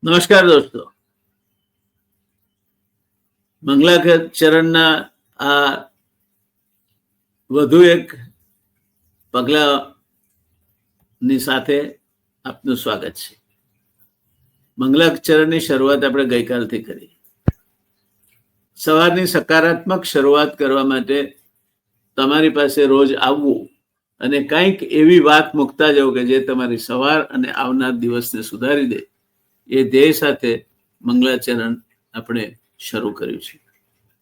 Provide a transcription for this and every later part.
નમસ્કાર દોસ્તો, મંગલાચરણના આ વધુ એક પગલાની સાથે આપનું સ્વાગત છે. મંગલાચરણની શરૂઆત આપણે ગઈકાલથી કરી. સવારની સકારાત્મક શરૂઆત કરવા માટે તમારી પાસે રોજ આવવું અને કંઈક એવી વાત મૂકતા જાવ કે જે તમારી સવાર અને આવનાર દિવસને સુધારી દે, એ ધ્યેય સાથે મંગલાચરણ આપણે શરૂ કર્યું છે.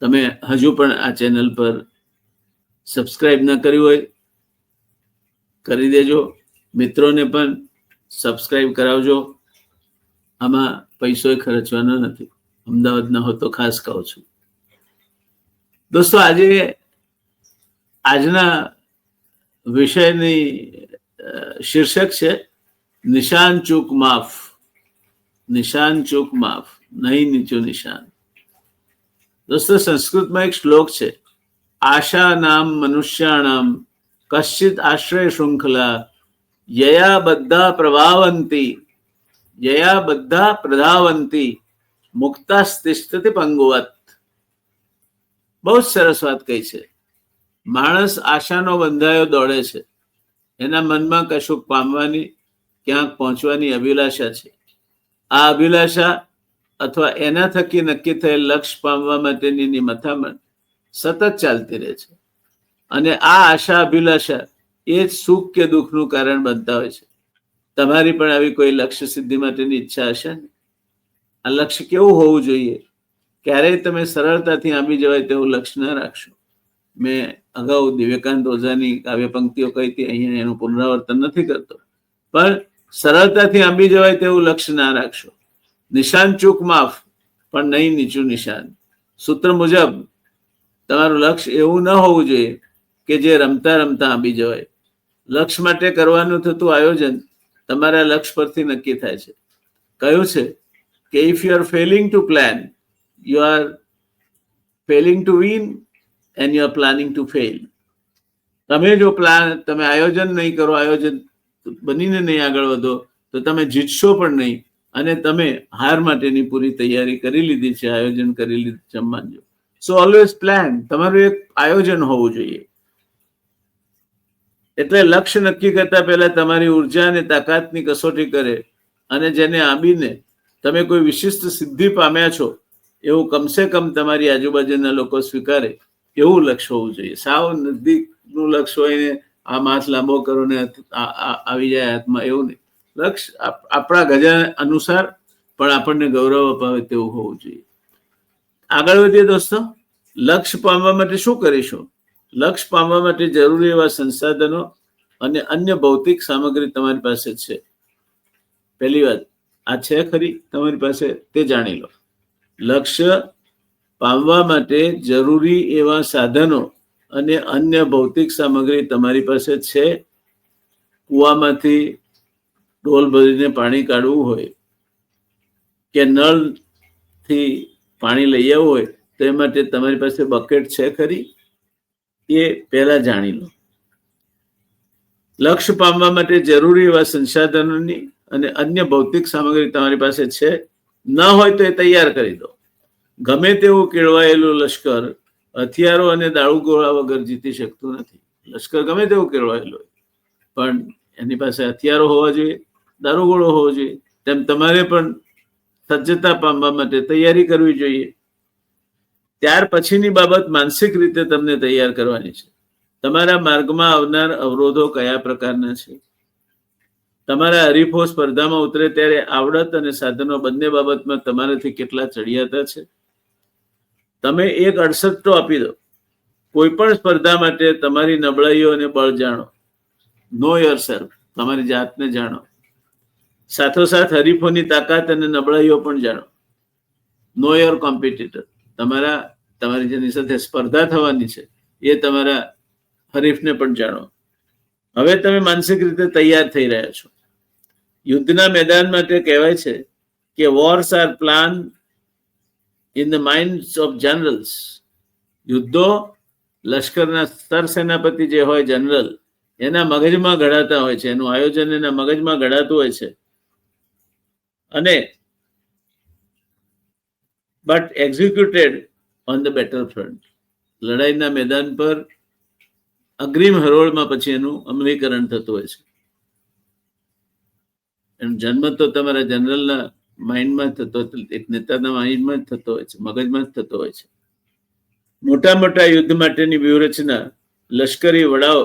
તમે હજુ પણ આ ચેનલ પર સબસ્ક્રાઇબ ન કર્યું હોય કરી દેજો. મિત્રોને પણ સબસ્ક્રાઇબ કરાવજો. આમાં પૈસો ખર્ચવાનો નથી. અમદાવાદ ન હો તો ખાસ કહું છું. દોસ્તો, આજના વિષયની શીર્ષક છે નિશાન ચૂક માફ. નિશાન ચૂક માફ, નહીં નીચું નિશાન. દોસ્તો, સંસ્કૃતમાં એક શ્લોક છે, આશા નામ મનુષ્યાણામ કશ્ચિત આશ્રય શૃંખલા યયા બધા પ્રધાવંતી મુક્તાસ્તિષ્ઠતિ પંગુવત. બહુ જ સરસ વાત કહી છે. માણસ આશાનો બંધાયો દોડે છે. એના મનમાં કશુંક પામવાની, ક્યાંક પહોંચવાની અભિલાષા છે. આ અભિલાષા અથવા એના થકી નક્કી થયેલ લક્ષ્ય પામવા માટેની મથામણ સતત ચાલતી રહે છે. અને આ આશા અભિલાષા એ જ સુખ કે દુઃખનું કારણ બનતા હોય છે. તમારી પણ આવી કોઈ લક્ષ્ય સિદ્ધિ માટેની ઈચ્છા હશે ને? આ લક્ષ્ય કેવું હોવું જોઈએ? ક્યારેય તમે સરળતાથી આંબી જવાય તેવું લક્ષ્ય ના રાખશો. મેં અગાઉ દિવ્યકાંત ઓઝાની કાવ્ય પંક્તિઓ કહી હતી, અહીંયા એનું પુનરાવર્તન નથી કરતો, પણ સરળતાથી આંબી જવાય તેવું લક્ષ્ય ના રાખશો. નિશાન ચૂક માફ, પણ નહીં નીચું નિશાન. સૂત્ર મુજબ તમારું લક્ષ્ય એવું ન હોવું જોઈએ કે જે રમતા રમતા આંબી જવાય. લક્ષ્ય માટે કરવાનું થતું આયોજન તમારા લક્ષ્ય પરથી નક્કી થાય છે. કહ્યું છે કે if you are failing to plan, you are failing to win and you are planning to fail. તમે જો તમે આયોજન નહીં કરો, આયોજન બનીને નહીં આગળ વધો, તો તમે જીતશો પણ નહીં. અને તમે હાર માટેની પૂરી તૈયારી કરી લીધી છે, આયોજન કરી લીધું છે, માનજો. સો ઓલવેઝ પ્લાન. તમારું એક આયોજન હોવું જોઈએ. એટલે લક્ષ્ય નક્કી કરતા પહેલા તમારી ઉર્જા અને તાકાતની કસોટી કરે અને જેને આંબીને તમે કોઈ વિશિષ્ટ સિદ્ધિ પામ્યા છો એવું કમસે કમ તમારી આજુબાજુના લોકો સ્વીકારે એવું લક્ષ્ય હોવું જોઈએ. સાવ નજદીકનું લક્ષ્ય હોય ને આ હાથ લાંબો કરો ને આવી જાય હાથમાં, એવું નહીં. લક્ષ્ય આપણા ગજા અનુસાર પણ આપણને ગૌરવ અપાવે તેવું હોવું જોઈએ. આગળ વધીએ દોસ્તો. લક્ષ્ય પામવા માટે શું કરીશું? લક્ષ્ય પામવા માટે જરૂરી એવા સંસાધનો અને અન્ય ભૌતિક સામગ્રી તમારી પાસે છે. પહેલી વાત, આ છે ખરી તમારી પાસે? તે જાણી લો. લક્ષ્ય પામવા માટે જરૂરી એવા સાધનો અને અન્ય ભૌતિક સામગ્રી તમારી પાસે છે. કૂવામાંથી ડોલ ભરીને પાણી કાઢવું હોય કે નળથી પાણી લઈ આવવું હોય તો એ માટે તમારી પાસે બકેટ છે ખરી? એ પહેલા જાણી લો. લક્ષ્ય પામવા માટે જરૂરી એવા સંસાધનોની અને અન્ય ભૌતિક સામગ્રી તમારી પાસે છે? ન હોય તો એ તૈયાર કરી દો. ગમે તેવું કેળવાયેલું લશ્કર હથિયારો અને દારૂગોળા વગર જીતી શકતું નથી. લશ્કર ગમે તેવું કેળવાયેલું હોય, પણ એની પાસે હથિયારો હોવા જોઈએ, દારૂગોળો હોવો જોઈએ. તેમ તમારે પણ સજ્જતા પામવા માટે તૈયારી કરવી જોઈએ. ત્યાર પછીની બાબત માનસિક રીતે તમને તૈયાર કરવાની છે. તમારા માર્ગમાં આવનાર અવરોધો કયા પ્રકારના છે? તમારા હરીફો સ્પર્ધામાં ઉતરે ત્યારે આવડત અને સાધનો બંને બાબતમાં તમારાથી કેટલા ચડિયાતા છે? તમે એક અડસટ્ટો આપી દો. કોઈ પણ સ્પર્ધા માટે તમારી નબળાઈઓ અને બળ જાણો. નો યોરસેલ્ફ. તમારી જાતને જાણો. સાથોસાથ હરીફોની તાકાત અને નબળાઈઓ પણ જાણો. Know your competitor. તમારી જેની સાથે સ્પર્ધા થવાની છે એ તમારા હરીફને પણ જાણો. હવે તમે માનસિક રીતે તૈયાર થઈ રહ્યા છો. યુદ્ધના મેદાન માટે કહેવાય છે કે wars are plan in the minds of generals. યુદ્ધો લશ્કરના સરસેનાપતિ જે હોય, જનરલ, એના મગજમાં ઘડાતા હોય છે. એનું આયોજન એના મગજમાં ઘડાતું હોય છે. અને but executed on the battle front. લડાઈના મેદાન પર અગ્રિમ હરોળમાં પછી એનું અમલીકરણ થતું હોય છે. એનો જન્મ તો તમારા જનરલના માઇન્ડમાં થતો, એક નેતાના માઇન્ડમાં જ થતો હોય છે, મગજમાં જ થતો હોય છે. મોટા મોટા યુદ્ધ માટેની વ્યૂહરચના લશ્કરી વડાઓ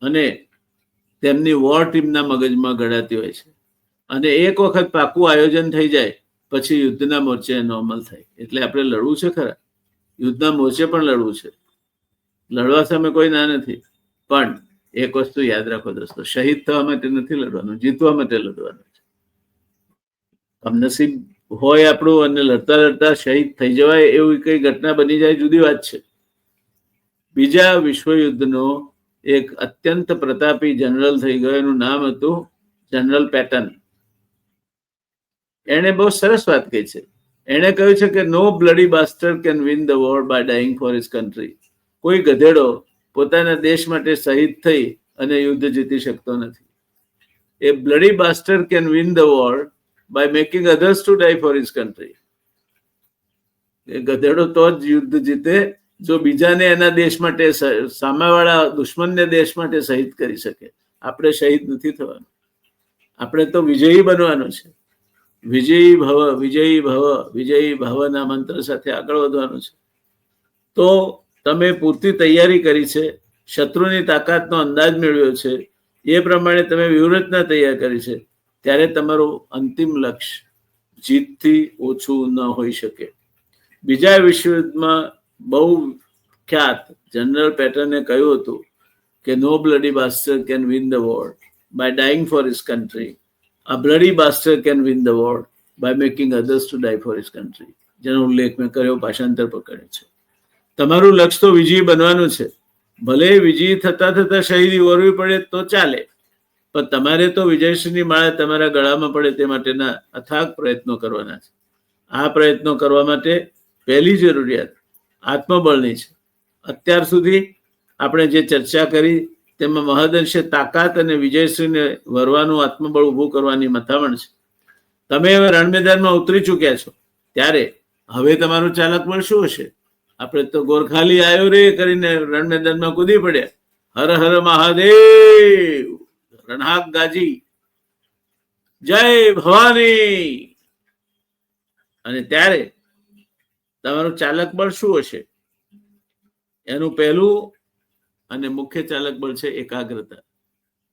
અને તેમની વોર ટીમના મગજમાં ઘડાતી હોય છે. અને એક વખત પાકું આયોજન થઈ જાય પછી યુદ્ધના મોરચે એનો અમલ થાય. એટલે આપણે લડવું છે ખરા, યુદ્ધના મોરચે પણ લડવું છે. લડવા સામે કોઈ ના નથી, પણ એક વસ્તુ યાદ રાખો દોસ્તો, શહીદ થવા માટે નથી લડવાનું, જીતવા માટે લડવાનું છે. કમનસીબ હોય આપણું અને લડતા લડતા શહીદ થઈ જવાય એવી કઈ ઘટના બની જાય જુદી વાત છે. બીજા વિશ્વયુદ્ધનો એક અત્યંત પ્રતાપી જનરલ થઈ ગયો, એનું નામ હતું જનરલ પેટન. એણે બહુ સરસ વાત કહી છે. એણે કહ્યું છે કે no bloody bastard can win the war by dying for his country. કોઈ ગધેડો પોતાના દેશ માટે શહીદ થઈ અને યુદ્ધ જીતી શકતો નથી. A bloody bastard can win the war by making others to die for his country. એ ગધેડો તો જ યુદ્ધ જીતે જો બીજાને એના દેશ માટે, સામેવાળા દુશ્મનને દેશ માટે શહીદ કરી શકે. આપણે શહીદ નથી થવાનું, આપણે તો વિજયી બનવાનું છે. વિજયી ભવ, વિજયી ભવ, વિજયી ભવના મંત્ર સાથે આગળ વધવાનું છે. તો તમે પૂરતી તૈયારી કરી છે, શત્રુની તાકાતનો અંદાજ મેળવ્યો છે, એ પ્રમાણે તમે વ્યૂહરચના તૈયાર કરી છે, ત્યારે તમારું અંતિમ લક્ષ્ય જીતથી ઓછું ન હોઈ શકે. બીજા વિશ્વયુદ્ધમાં બહુ ખ્યાત જનરલ પેટર્ને કહ્યું હતું કે no bloody bastard can win the war by dying for his country. A bloody bastard can win the war by making others to die for his country. જેનો ઉલ્લેખ મેં કર્યો, ભાષાંતર પકડ્યો છે. તમારું લક્ષ્ય તો વિજયી બનવાનું છે. ભલે વિજયી થતા થતા શહીદી વરવી પડે તો ચાલે, પણ તમારે તો વિજયશ્રીની માળા તમારા ગળામાં પડે તે માટેના અથાગ પ્રયત્નો કરવાના છે. આ પ્રયત્નો કરવા માટે પહેલી જરૂરિયાત આત્મબળની છે. અત્યાર સુધી આપણે જે ચર્ચા કરી તેમાં મહદઅંશે તાકાત અને વિજયશ્રીને વરવાનું આત્મબળ ઊભું કરવાની મથામણ છે. તમે હવે રણ મેદાનમાં ઉતરી ચૂક્યા છો, ત્યારે હવે તમારું ચાલક બળ શું હશે? આપણે તો ગોરખાલી આવ્યો રે કરીને રણ મેદાનમાં કૂદી પડ્યા, હર હર મહાદેવ, રણહાક ગાજી, જય ભવાની. અને ત્યારે તમારું ચાલક બળ શું હશે? એનું પહેલું અને મુખ્ય ચાલક બળ છે એકાગ્રતા.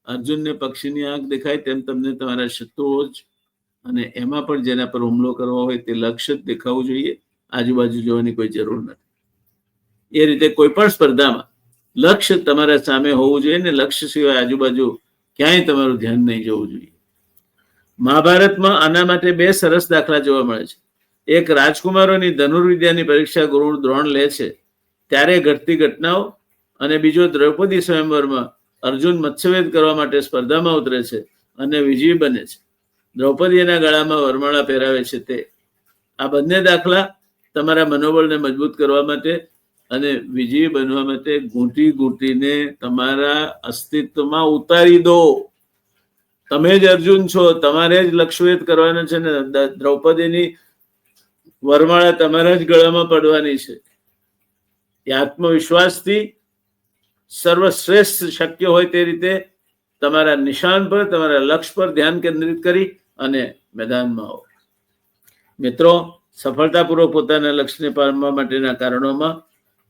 અર્જુનને પક્ષીની આંખ દેખાય તેમ તમને તમારા શત્રુઓ જ અને એમાં પણ જેના પર હુમલો કરવો હોય તે લક્ષ્ય જ દેખાવું જોઈએ, આજુબાજુ જોવાની કોઈ જરૂર નથી. એ રીતે કોઈ પણ સ્પર્ધામાં લક્ષ્ય તમારા સામે હોવું જોઈએ ને લક્ષ્ય સિવાય આજુબાજુ ક્યાંય તમારું ધ્યાન નહીં જવું જોઈએ. મહાભારતમાં આના માટે બે સરસ દાખલા જોવા મળે છે. એક રાજકુમારોની ધનુર્વિદ્યાની પરીક્ષા ગુરુ દ્રોણ લે છે ત્યારે ઘટતી ઘટનાઓ, અને બીજો દ્રૌપદી સ્વયંવરમાં અર્જુન મત્સ્યવેદ કરવા માટે સ્પર્ધામાં ઉતરે છે અને વિજયી બને છે. દ્રૌપદીના ગળામાં વરમાળા પહેરાવે છે તે. આ બંને દાખલા તમારા મનોબળને મજબૂત કરવા માટે અને વિજયી બનવા માટે ઘૂંટી ઘૂંટીને તમારા અસ્તિત્વમાં ઉતારી દો. તમે જ અર્જુન છો, તમારે જ લક્ષ્યવેદ કરવાનો છે ને દ્રૌપદીની વરમાળા તમારા જ ગળામાં પડવાની છે. એ આત્મવિશ્વાસથી સર્વશ્રેષ્ઠ શક્ય હોય તે રીતે તમારા નિશાન પર, તમારા લક્ષ્ય પર ધ્યાન કેન્દ્રિત કરી અને મેદાનમાં આવો. મિત્રો, સફળતાપૂર્વક પોતાના લક્ષ્યને પામવા માટેના કારણોમાં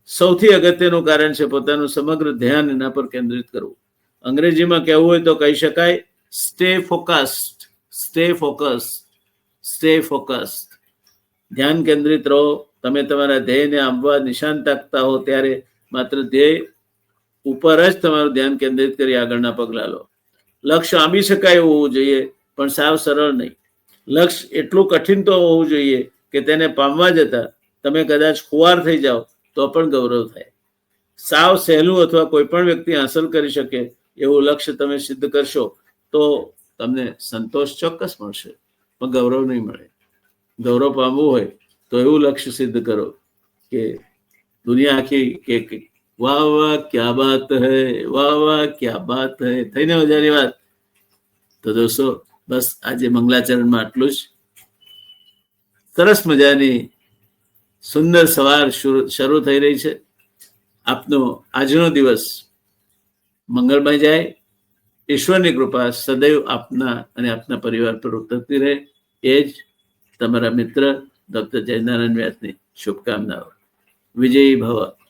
સૌથી અગત્યનું કારણ છે પોતાનું સમગ્ર ધ્યાન એના પર કેન્દ્રિત કરવું. અંગ્રેજીમાં કહેવું હોય તો કહી શકાય stay focused, stay focused, stay focused. ધ્યાન કેન્દ્રિત રહો. તમે તમારા ધ્યેયને આંબવા નિશાન તાકતા હો ત્યારે માત્ર ધ્યેય ઉપર જ તમારું ધ્યાન કેન્દ્રિત કરી આગળના પગલા લો. લક્ષ્ય આંબી શકાય એવું હોવું જોઈએ, પણ સાવ સરળ નહીં. લક્ષ્ય એટલું કઠિન તો હોવું જોઈએ કે તેને પામવા જતા તમે કદાચ ખુવાર થઈ જાઓ તો પણ ગૌરવ થાય. સાવ સહેલું અથવા કોઈ પણ વ્યક્તિ હાંસલ કરી શકે એવું લક્ષ્ય તમે સિદ્ધ કરશો તો તમને સંતોષ ચોક્કસ મળશે, પણ ગૌરવ નહીં મળે. ગૌરવ પામવું હોય તો એવું લક્ષ્ય સિદ્ધ કરો કે દુનિયા આખી કે વાહ વાહ ક્યા બાત હૈ, વાહ વાહ ક્યા બાત હૈ થઈને મજાની વાત. તો દોસ્તો, બસ આજે મંગલાચરણમાં આટલું જ. સરસ મજાની સુંદર સવાર શરૂ થઈ રહી છે. આપનો આજનો દિવસ મંગળમય જાય. ઈશ્વરની કૃપા સદૈવ આપના અને આપના પરિવાર પર ઉતરતી રહે, એ જ તમારા મિત્ર ડોક્ટર જયનારાયણ વ્યાસની શુભકામનાઓ. વિજયી ભવ.